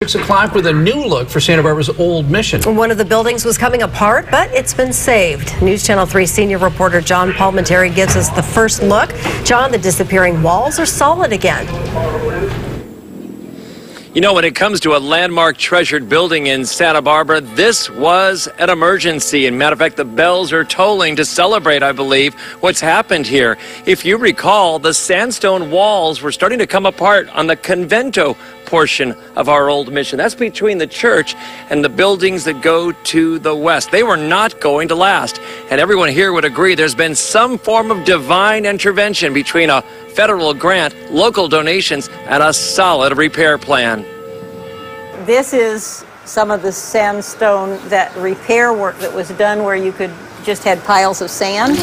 6 o'clock with a new look for Santa Barbara's old mission. One of the buildings was coming apart, but it's been saved. News Channel 3 senior reporter John Palmentary gives us the first look. John, the disappearing walls are solid again. You know, when it comes to a landmark treasured building in Santa Barbara, this was an emergency. And matter of fact, the bells are tolling to celebrate, I believe, what's happened here. If you recall, the sandstone walls were starting to come apart on the Convento portion of our old mission. That's between the church and the buildings that go to the west. They were not going to last. And everyone here would agree there's been some form of divine intervention between a federal grant, local donations, and a solid repair plan. This is some of the sandstone, that repair work that was done where you could just had piles of sand.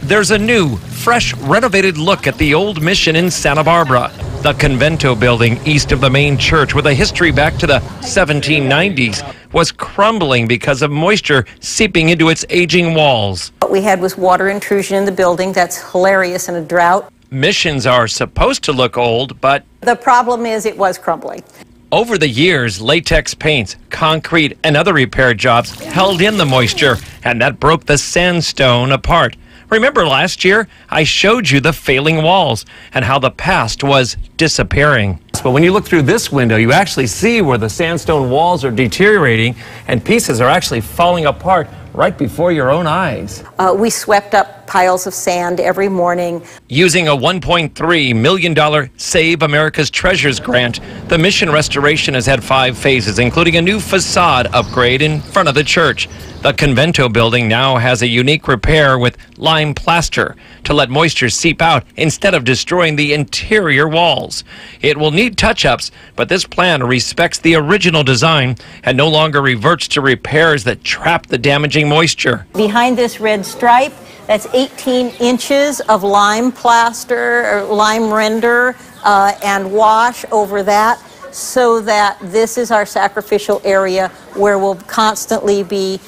There's a new, fresh, renovated look at the old mission in Santa Barbara. The Convento building east of the main church, with a history back to the 1790s, was crumbling because of moisture seeping into its aging walls. What we had was water intrusion in the building. That's hilarious in a drought. Missions are supposed to look old, but the problem is it was crumbling. Over the years, latex paints, concrete, and other repair jobs held in the moisture, and that broke the sandstone apart. Remember last year, I showed you the failing walls and how the past was disappearing. But when you look through this window, you actually see where the sandstone walls are deteriorating and pieces are actually falling apart right before your own eyes. We swept up piles of sand every morning. Using a $1.3 million Save America's Treasures grant, the mission restoration has had 5 phases, including a new facade upgrade in front of the church. The Convento building now has a unique repair with lime plaster to let moisture seep out instead of destroying the interior walls. It will need touch-ups, but this plan respects the original design and no longer reverts to repairs that trap the damaging moisture. Behind this red stripe, that's 18 inches of lime plaster or lime render and wash over that, so that this is our sacrificial area where we'll constantly be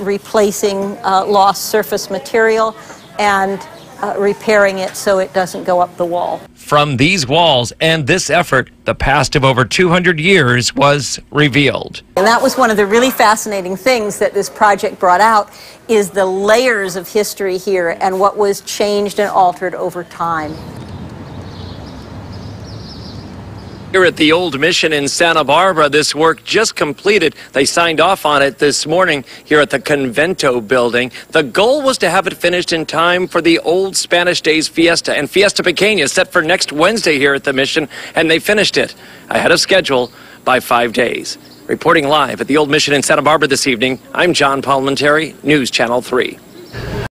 replacing lost surface material and repairing it so it doesn't go up the wall. From these walls and this effort, the past of over 200 years was revealed. And that was one of the really fascinating things that this project brought out, is the layers of history here and what was changed and altered over time. Here at the old mission in Santa Barbara, this work just completed. They signed off on it this morning here at the Convento building. The goal was to have it finished in time for the old Spanish Days Fiesta, and Fiesta Pequeña is set for next Wednesday here at the mission, and they finished it ahead of schedule by 5 days. Reporting live at the old mission in Santa Barbara this evening, I'm John Palmentary, News Channel 3.